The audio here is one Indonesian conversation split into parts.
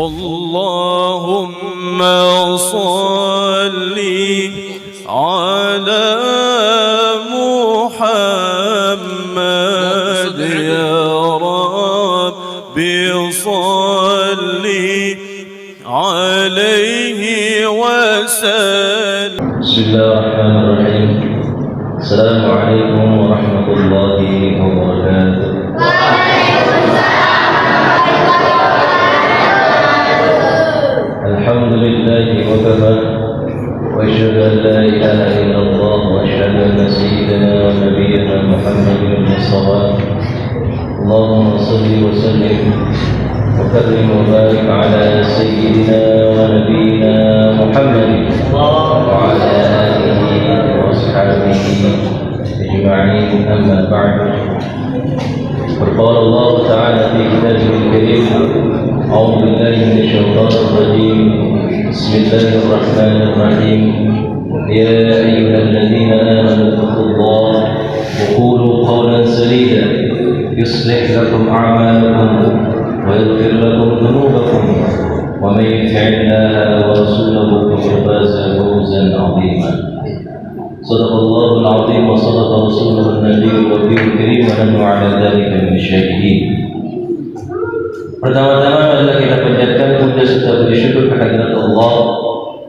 اللهم صل على محمد يا رب صل عليه وسلم. بسم الله الرحمن الرحيم. السلام عليكم ورحمة الله وبركاته. الحمد لله وكفى وأشهد أن لا إله إلا الله وأشهد أن سيدنا ونبينا محمد المصطفى اللهم صل وسلم وكرم وبارك على سيدنا ونبينا محمد وعلى آله وأصحابه أجمعين. أما بعد، فقال الله تعالى في كتابه الكريم: أعوذ بالله من الشيطان الرجيم. بسم الله الرحمن الرحيم. يا أيها الذين آمنوا اتقوا الله وقولوا قولا سديدا يصلح لكم أعمالكم ويغفر لكم ذنوبكم ومن يطع الله ورسوله فقد فاز فوزا عظيما. صدق الله العظيم وصدق رسوله النبي الوفي الكريم ونحن على ذلك من الشاهدين. Pertama-tama adalah kita panjatkan puja serta puji syukur kehadirat Allah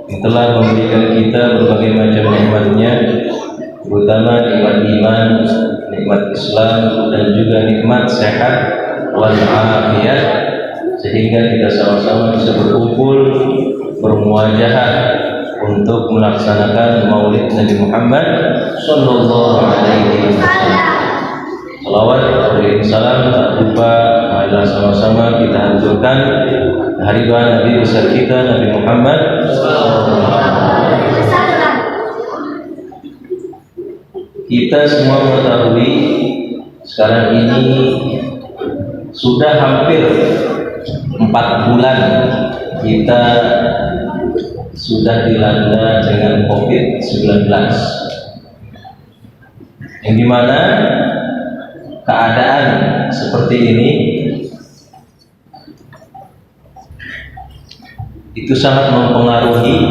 yang telah memberikan kita berbagai macam nikmat-Nya, terutama nikmat iman, nikmat Islam, dan juga nikmat sehat wal afiat, sehingga kita sama-sama bisa berkumpul bermuajahah untuk melaksanakan Maulid Nabi Muhammad sallallahu alaihi wasallam. Salawat dan salam tak lupa marilah sama-sama kita haturkan kehadiran Nabi besar kita Nabi Muhammad sallallahu alaihi wasallam. Kita semua mengetahui sekarang ini sudah hampir 4 bulan kita sudah dilanda dengan COVID-19, yang dimana keadaan seperti ini itu sangat mempengaruhi,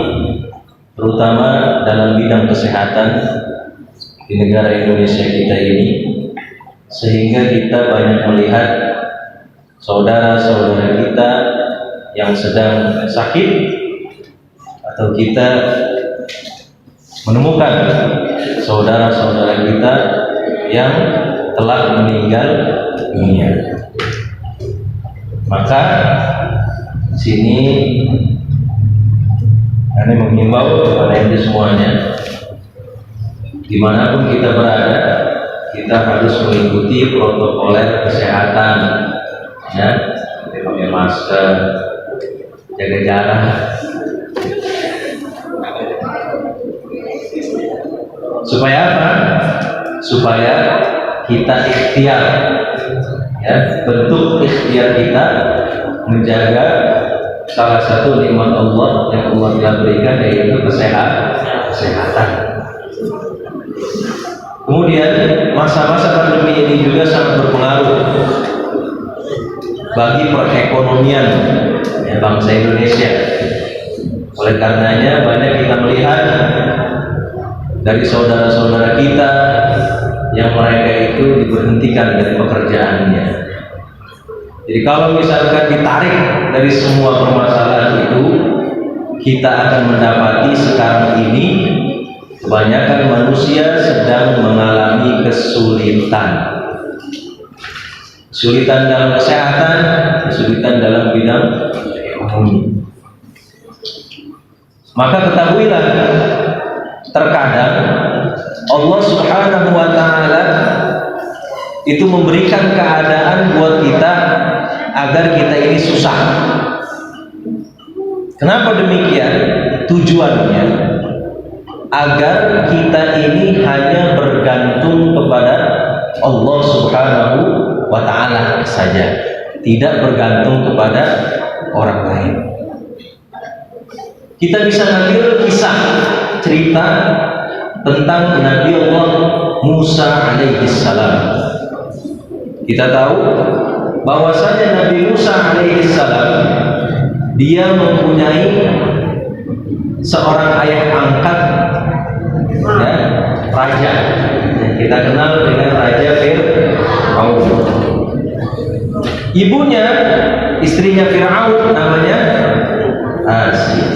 terutama dalam bidang kesehatan di negara Indonesia kita ini, sehingga kita banyak melihat saudara-saudara kita yang sedang sakit, atau kita menemukan saudara-saudara kita yang telah meninggal dunia. Maka sini kami menghimbau kepada anda semuanya, dimanapun kita berada, kita harus mengikuti protokol kesehatan, ya, pakai masker, jaga jarak. Supaya apa? Supaya kita ikhtiar, ya, bentuk ikhtiar kita menjaga salah satu nikmat Allah yang Allah telah berikan, yaitu kesehatan. Kemudian masa-masa pandemi ini juga sangat berpengaruh bagi perekonomian, ya, bangsa Indonesia. Oleh karenanya banyak kita melihat dari saudara-saudara kita yang mereka itu diberhentikan dari pekerjaannya. Jadi kalau misalkan ditarik dari semua permasalahan itu, kita akan mendapati sekarang ini kebanyakan manusia sedang mengalami kesulitan. Kesulitan dalam kesehatan, kesulitan dalam bidang ekonomi. Maka ketahuilah, terkadang Allah Subhanahu wa ta'ala itu memberikan keadaan buat kita agar kita ini susah. Kenapa demikian? Tujuannya agar kita ini hanya bergantung kepada Allah Subhanahu wa ta'ala saja, tidak bergantung kepada orang lain. Kita bisa ngambil kisah cerita tentang Nabi Allah Musa alaihi salam. Kita tahu bahwasanya Nabi Musa alaihi salam dia mempunyai seorang ayah angkat, ya, raja yang kita kenal dengan Raja Fir'aun. Ibunya, istrinya Fir'aun, namanya Asia.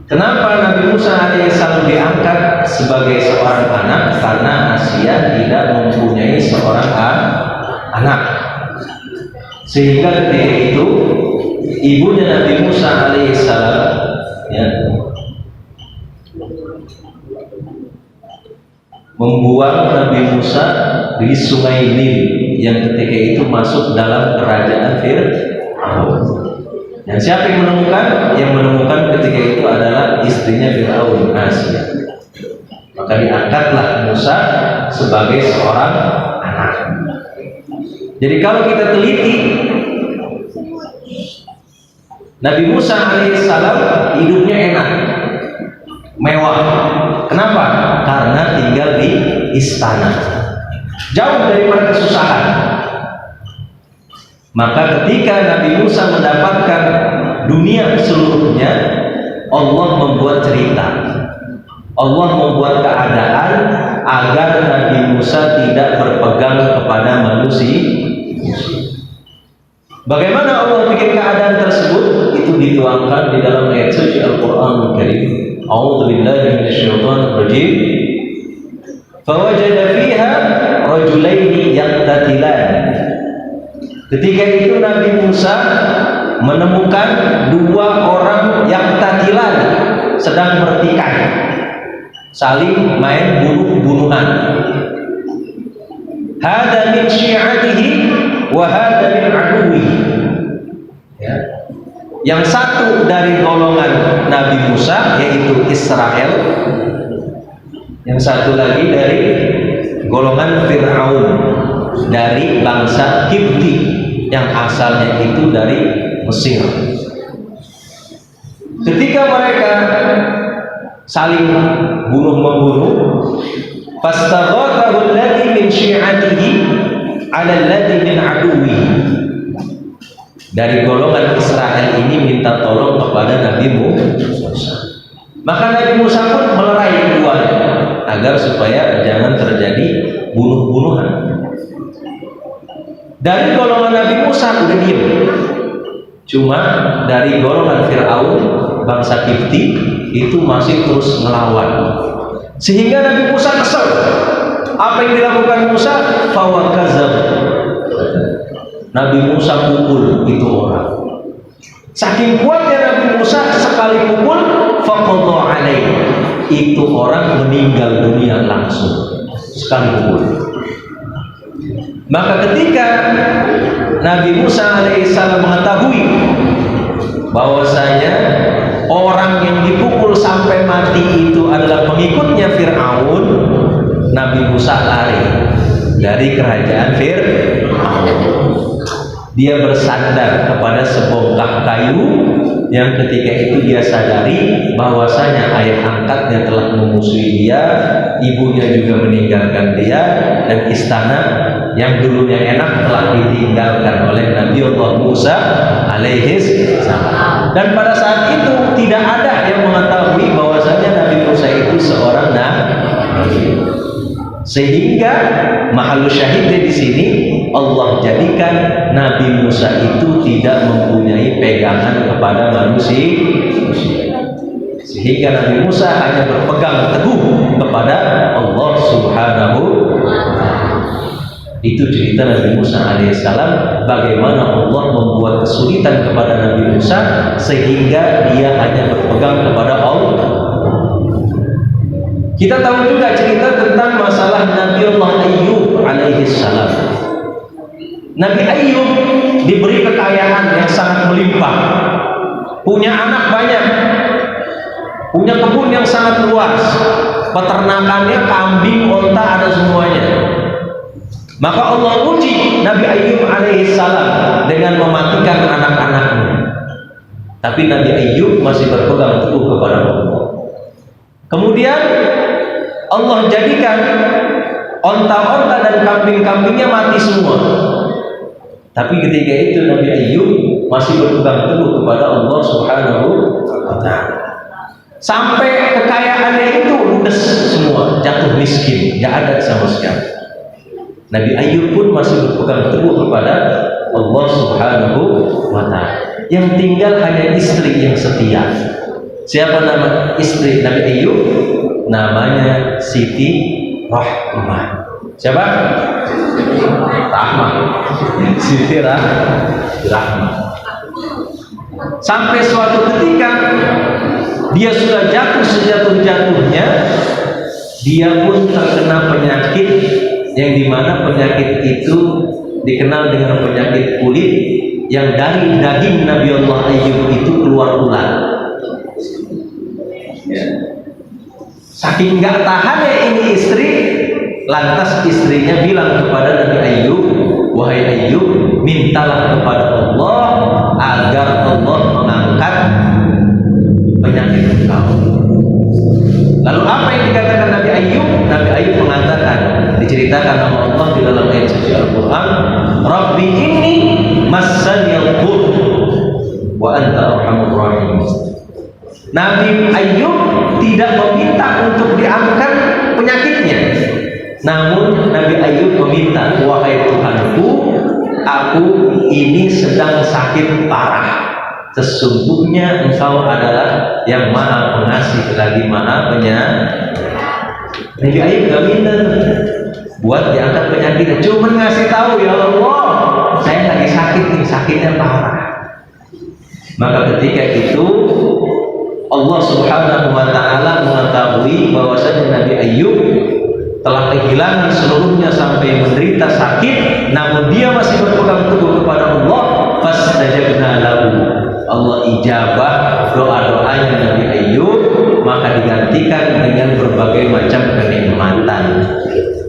Kenapa Nabi Musa alaihissalam diangkat sebagai seorang anak? Karena Asia tidak mempunyai seorang anak. Sehingga ketika itu ibunya Nabi Musa alaihissalam, ya, membuang Nabi Musa di Sungai Nil yang ketika itu masuk dalam kerajaan Fir'aun. Dan siapa yang menemukan? Yang menemukan ketika itu adalah istrinya Fir'aun, Asia. Maka diangkatlah Musa sebagai seorang anak. Jadi kalau kita teliti, Nabi Musa alaihissalam hidupnya enak, mewah. Kenapa? Karena tinggal di istana, jauh daripada kesusahan. Maka ketika Nabi Musa mendapatkan dunia seluruhnya, Allah membuat cerita, Allah membuat keadaan agar Nabi Musa tidak berpegang kepada manusia. Bagaimana Allah bikin keadaan tersebut? Itu dituangkan di dalam ayat suci Al-Qur'anul Karim. A'udzu billahi minasyaitonir rajim. Fawajada fiha rajulaini yaqtatilan. Ketika itu Nabi Musa menemukan dua orang yang tatilan, sedang bertikai, saling main bunuh-bunuhan. Hada min syi'atihi wa hada min aduwihi. Ya. Yang satu dari golongan Nabi Musa, yaitu Israel. Yang satu lagi dari golongan Fir'aun, dari bangsa Kipti yang asalnya itu dari Mesir. Ketika mereka saling bunuh-membunuh, fastaghathahu alladhi min syi'atihi 'ala alladhi min aduwwihi. Dari golongan Israel ini minta tolong kepada Nabi Musa. Maka Nabi Musa pun melerai keduanya agar supaya jangan terjadi bunuh-bunuhan. Dari golongan Nabi Musa udah diem, cuma dari golongan Fir'aun, bangsa Kipti, itu masih terus ngelawan. Sehingga Nabi Musa kesel. Apa yang dilakukan Musa? Fawakazab. Nabi Musa pukul itu orang. Saking kuatnya Nabi Musa, sekali pukul, faqadha alaihi, itu orang meninggal dunia langsung sekali pukul. Maka ketika Nabi Musa alaihissalam mengetahui bahwasanya orang yang dipukul sampai mati itu adalah pengikutnya Fir'aun, Nabi Musa lari dari kerajaan Fir'aun. Dia bersandar kepada sebongkah kayu yang ketika itu dia sadari bahwasanya ayah angkatnya telah memusuhi dia, ibunya juga meninggalkan dia, dan istana yang dulunya enak telah ditinggalkan oleh Nabi Allah Musa alaihissalam. Dan pada saat itu tidak ada yang mengetahui bahwasanya Nabi Musa itu seorang nabi. Sehingga mahal syahidnya di sini Allah jadikan Nabi Musa itu tidak mempunyai pegangan kepada manusia. Sehingga Nabi Musa hanya berpegang teguh kepada Allah Subhanahu wa ta'ala. Itu cerita Nabi Musa alaihissalam, bagaimana Allah membuat kesulitan kepada Nabi Musa sehingga dia hanya berpegang kepada Allah. Kita tahu juga cerita tentang masalah Nabi Allah Ayyub alaihissalam. Nabi Ayyub diberi kekayaan yang sangat melimpah, punya anak banyak, punya kebun yang sangat luas, peternakannya kambing, onta, ada semuanya. Maka Allah uji Nabi Ayyub alaihissalam dengan mematikan anak-anaknya. Tapi Nabi Ayyub masih berpegang teguh kepada Allah. Kemudian Allah jadikan onta-onta dan kambing-kambingnya mati semua. Tapi ketika itu Nabi Ayub masih berpegang teguh kepada Allah Subhanahu wa Ta'ala. Sampai kekayaannya itu ludes semua, jatuh miskin, nggak ada sama sekali. Nabi Ayub pun masih berpegang teguh kepada Allah Subhanahu wa Ta'ala. Yang tinggal hanya istri yang setia. Siapa nama istri Nabi Ayub? Namanya Siti Rahmah. Siapa? Rahmah. Siti Rahmah. Sampai suatu ketika dia sudah jatuh sejatuh-jatuhnya, dia pun terkena penyakit yang dimana penyakit itu dikenal dengan penyakit kulit, yang dari daging Nabi Allah Ayub itu keluar ular. Saking nggak tahannya ini istri, lantas istrinya bilang kepada Nabi Ayub, wahai Ayub, mintalah kepada Allah agar Allah mengangkat penyakit engkau. Lalu apa yang dikatakan Nabi Ayub? Nabi Ayub mengatakan, diceritakan nama Allah di dalam ayat suci Al-Quran, Rabbi inni massaniyal dhur wa anta arhamur rahim. Nabi Ayub tidak meminta untuk diangkat penyakitnya, namun Nabi Ayub meminta, wahai Tuhanku, aku ini sedang sakit parah. Sesungguhnya Engkau adalah yang Maha Pengasih lagi Maha Penyayang. Nabi Ayub gak minta buat diangkat penyakitnya, cuma ngasih tahu, ya Allah, saya lagi sakit nih, sakitnya parah. Maka ketika itu Allah Subhanahu wa Ta'ala mengetahui bahwasanya Nabi Ayub telah kehilangan seluruhnya sampai menderita sakit, namun dia masih berpegang teguh kepada Allah. Fastajabna lahu, Allah ijabah doa-doanya Nabi Ayub, maka digantikan dengan berbagai macam kenikmatan.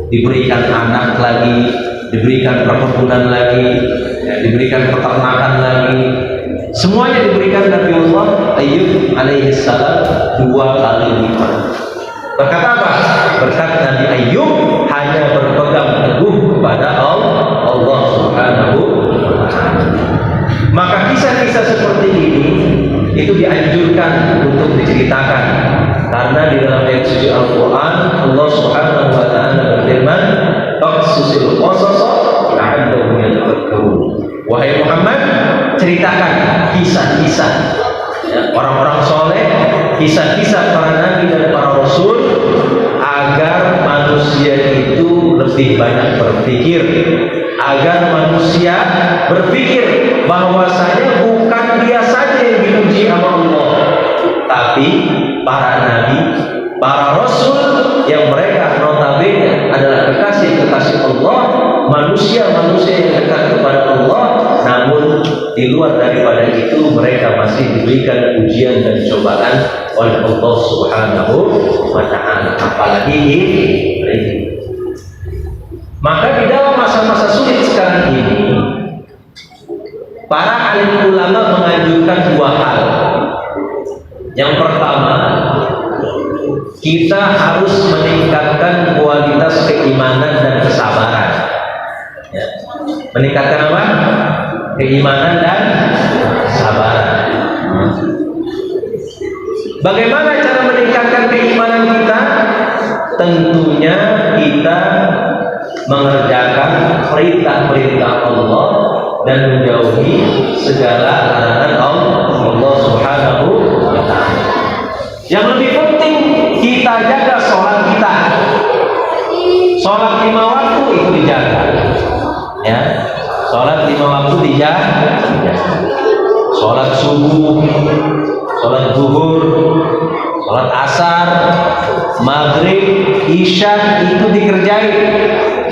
Diberikan anak lagi, diberikan perkebunan lagi, diberikan peternakan lagi. Semuanya diberikan Nabi Allah Ayub alaihi salam 2 kali lipat. Berkat apa? Berkat Nabi Ayub hanya berpegang teguh kepada Allah Subhanahu wa Ta'ala. Maka kisah-kisah seperti ini itu dianjurkan untuk diceritakan, karena di dalam ayat suci Al-Quran Allah Subhanahu wa Ta'ala berfirman, "Faqsusil qasasa la'allahum yatafakkarun." Wahai Muhammad, ceritakan kisah-kisah orang-orang soleh, kisah-kisah para nabi dan para rasul, agar manusia itu lebih banyak berpikir, agar manusia berpikir bahwasanya bukan dia saja yang dipuji sama Allah, tapi para nabi, para rasul yang mereka notabene adalah kekasih-kekasih Allah, manusia-manusia yang dekat kepada Allah. Namun di luar daripada itu mereka masih diberikan ujian dan cobaan oleh Allah Subhanahu wa Ta'ala, apalagi ini. Maka di dalam masa-masa sulit sekarang ini, para alim ulama menganjurkan 2 hal. Yang pertama, kita harus meningkatkan kualitas keimanan dan kesabaran. Ya. Meningkatkan apa? Keimanan dan kesabaran. Bagaimana cara meningkatkan keimanan kita? Tentunya kita mengerjakan perintah-perintah Allah dan menjauhi segala larangan Allah Subhanahu wa Ta'ala. Yang lebih penting, kita jaga sholat kita. Sholat 5 waktu itu dijaga, ya. Sholat 5 waktu dijaga. Sholat subuh, sholat zuhur, sholat asar, maghrib, isya itu dikerjain.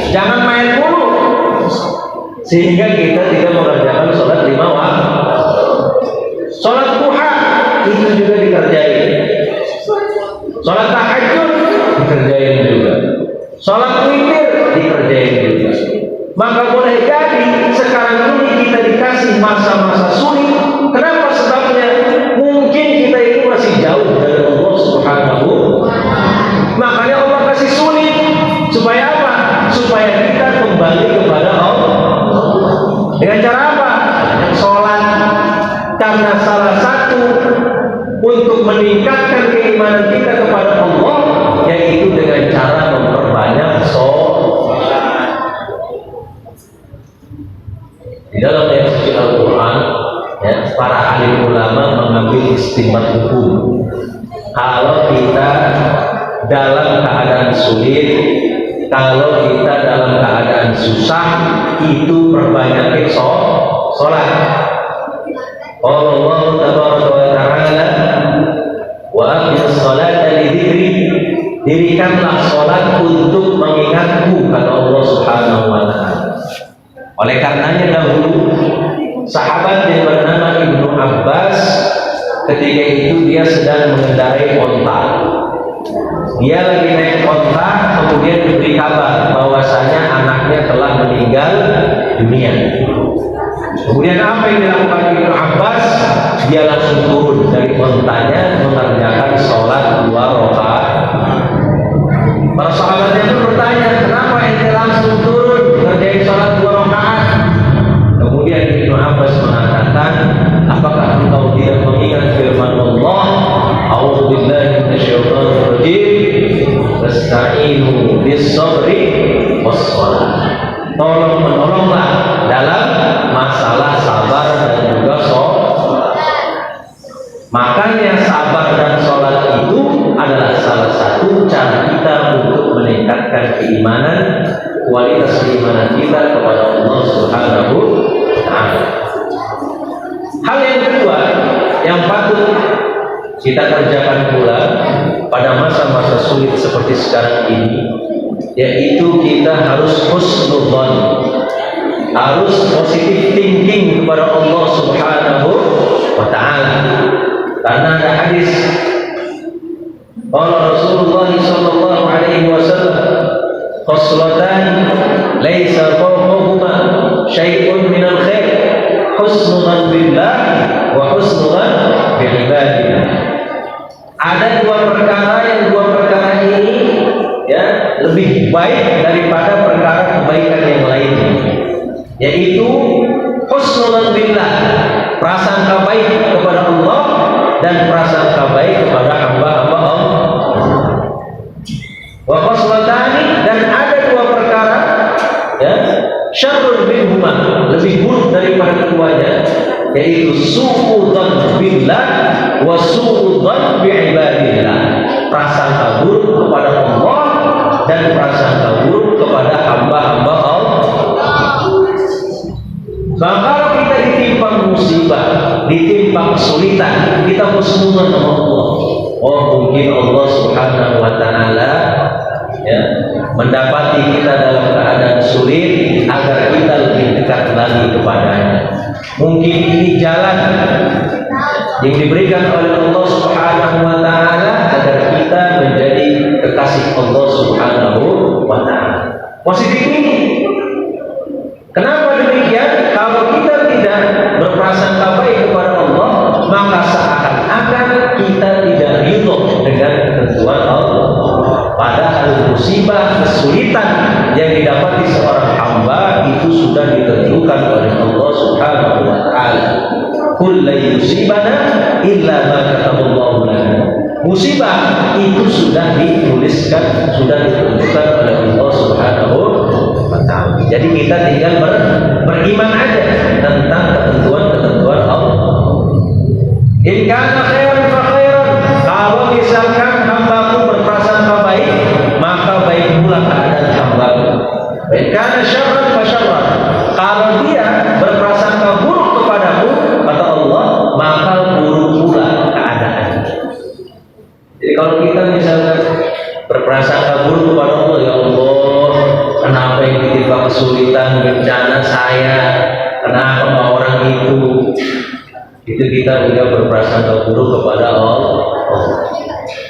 Jangan main mulu, sehingga kita tidak mengerjakan sholat 5 waktu. Sholat duha itu juga dikerjain. Sholat tahajud dikerjain juga. Sholat witir dikerjain juga. Maka boleh jadi sekarang ini kita dikasih masa-masa sulit. Kenapa sebabnya? Mungkin kita itu masih jauh dari Allah Subhanahu. Makanya Allah kasih sulit supaya apa? Supaya kita kembali kepada Allah. Dengan cara karena salah satu untuk meningkatkan keimanan kita kepada Allah yaitu dengan cara memperbanyak sholat. Di dalam ayat suci Al-Quran, ya, para alim ulama mengambil istimbat hukum. Kalau kita dalam keadaan sulit, kalau kita dalam keadaan susah, itu perbanyak sholat. Allah tabaraka wa ta'ala wa aqimus sholata li dzikri, dirikanlah sholat untuk mengingatku, kata Allah Subhanahu wa ta'ala. Oleh karenanya dahulu sahabat yang bernama Ibnu Abbas ketika itu dia sedang mengendarai onta. Dia lagi naik onta, kemudian diberi kabar bahwasanya anaknya telah meninggal dunia. Kemudian apa yang dilakukan Ibnu Abbas? Dia langsung turun dari ontanya mengerjakan sholat 2 rakaat. Para sahabatnya itu bertanya, kenapa ente langsung turun mengerjakan sholat 2 rakaat? Kemudian Ibnu Abbas mengatakan, apakah engkau tidak mengingat firman Allah, A'udzubillahi minasyaitonir rajim, wasta'inu bis-sabri was-shalah. Tolong menolonglah dalam masalah sabar dan juga sholat. Makanya sabar dan sholat itu adalah salah satu cara kita untuk meningkatkan keimanan, kualitas keimanan kita kepada Allah Subhanahu wa ta'ala. Hal yang kedua yang patut kita kerjakan pula pada masa-masa sulit seperti sekarang ini, yaitu kita harus husnudzon, harus positive thinking kepada Allah Subhanahu wa ta'ala. Karena ada hadis qala Rasulullah sallallahu alaihi wasallam, khaslatan laisa fawqahuma syai'un minal khair, husnudzan billah wa husnudzan bi ibadillah. Ada dua perkara ini ya lebih baik daripada perkara kebaikan yang lainnya, yaitu husnudzan billah, prasangka baik kepada Allah dan prasangka baik kepada hamba-hamba Allah. Wa khoslatani, dan ada dua perkara ya syarrun minhuma, lebih buruk daripada keduanya, yaitu su'udzan billah wa su'udzan bi'ibadillah, prasangka buruk kepada Allah dan prasangka buruk kepada hamba-hamba Allah. Maka kalau kita ditimpa musibah, ditimpa kesulitan, kita husnudzan sama Allah. Oh, mungkin Allah Subhanahu wa ta'ala ya mendapati kita dalam keadaan sulit agar kita lebih dekat lagi kepadanya. Mungkin ini jalan yang diberikan oleh Allah Subhanahu wa ta'ala agar kita menjadi kekasih Allah Subhanahu wa ta'ala. Positif ini. Kenapa demikian? Kalau kita tidak berprasangka baik kepada Allah, maka seakan-akan kita tidak ridho dengan ketentuan Allah. Padahal musibah, kesulitan yang didapati seorang hamba itu sudah ditentukan oleh Allah Subhanahu wa ta'ala. Qul la yusibana illa ma kataballahu lana. Musibah itu sudah dituliskan, sudah ditentukan oleh Allah Subhanahu wa ta'ala. Jadi kita tinggal beriman aja tentang ketentuan-ketentuan Allah. In kana khairan fa khairan. Kalau misalkan hambaku berprasangka baik, maka baik pula keadaan hambaku. In kana syarran fa syarran. Kalau dia berprasangka buruk kepadaku, kata Allah, maka buruk pula keadaannya. Jadi kalau kita misalkan berprasangka buruk kepada Allah, ya Allah, kenapa yang ditimpa kesulitan, bencana saya, kenapa orang itu kita juga berprasangka buruk kepada Allah,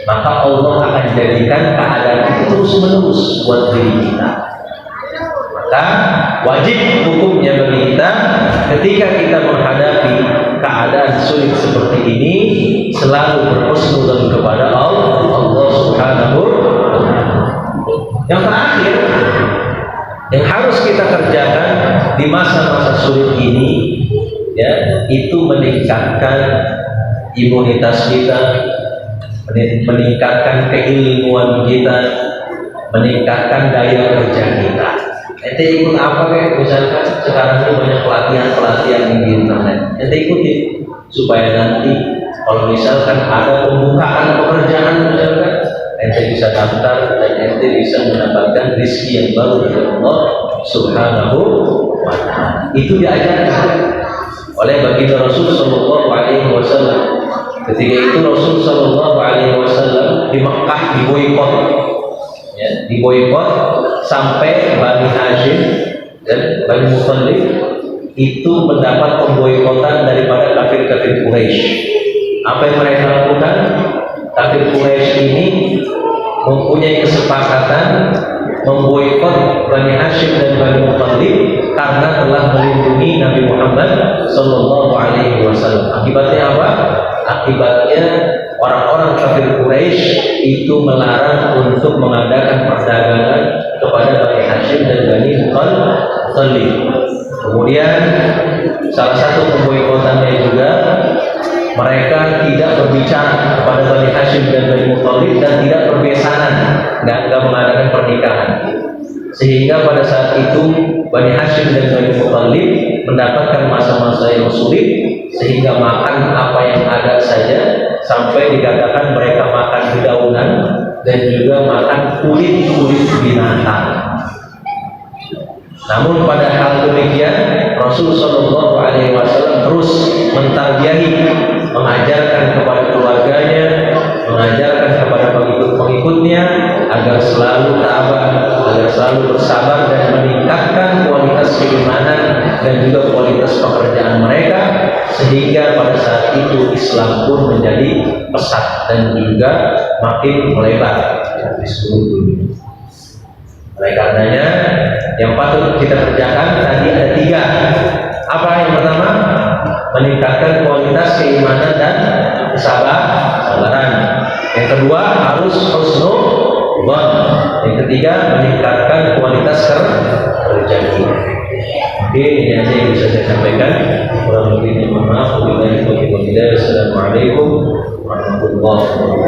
maka Allah akan jadikan keadaan itu terus menerus buat diri kita. Maka wajib hukumnya bagi kita ketika kita menghadapi keadaan sulit seperti ini, selalu berhusnudzon kepada Allah Subhanahu wa ta'ala. Yang terakhir yang harus kita kerjakan di masa-masa sulit ini, ya, itu itu meningkatkan imunitas kita, meningkatkan keilmuan kita, meningkatkan daya kerja kita. Ente ikut apa kayak misalkan sekarang ini banyak pelatihan di internet, ente ikuti supaya nanti kalau misalkan ada pembukaan pekerjaan misalkan, ente bisa daftar dan ente bisa mendapatkan rezeki yang baru dari Allah Subhanahu wa Ta'ala. Itu diajarkan oleh baginda Rasul Sallallahu Alaihi Wasallam. Ketika itu Rasul Sallallahu Alaihi Wasallam di Mekah diboikot, ya, diboikot sampai Bani Hashim dan Bani Muthalib itu mendapat pemboikotan daripada kafir-kafir Quraisy. Apa yang mereka lakukan? Kafir Quraisy ini mempunyai kesepakatan memboikot Bani Hashim dan Bani Muthalib karena telah melindungi Nabi Muhammad Sallallahu Alaihi Wasallam. Akibatnya apa? Akibatnya orang-orang kafir Quraisy itu melarang untuk mengadakan perdagangan kepada Bani Hashim dan Bani Muthalib. Kemudian salah satu pemboikotannya juga mereka tidak berbicara kepada Bani Hashim dan Bani Muthalib dan tidak berbesanan, nggak mengadakan pernikahan. Sehingga pada saat itu Bani Hashim dan Bani Muthalib mendapatkan masa-masa yang sulit, sehingga makan apa yang ada saja, sampai dikatakan mereka makan dedaunan dan juga makan kulit-kulit binatang. Namun pada hal demikian Rasulullah Shallallahu Alaihi Wasallam terus mentarbiyahi, mengajarkan kepada keluarganya, mengajarkan kepada pengikut-pengikutnya agar selalu tabah, agar selalu bersabar dan meningkatkan kualitas keimanan dan juga kualitas pekerjaan mereka, sehingga pada saat itu Islam pun menjadi pesat dan juga makin melebar di seluruh dunia. Oleh karenanya yang patut kita kerjakan tadi ada 3. Apa yang pertama? Meningkatkan kualitas keimanan dan kesabaran. Yang kedua harus husnuzon. Yang ketiga meningkatkan kualitas kerja kita. Oke, ini aja yang bisa saya sampaikan. Kurang lebihnya mohon maaf. Wabillahi taufiq wal hidayah. Assalamualaikum warahmatullahi wabarakatuh.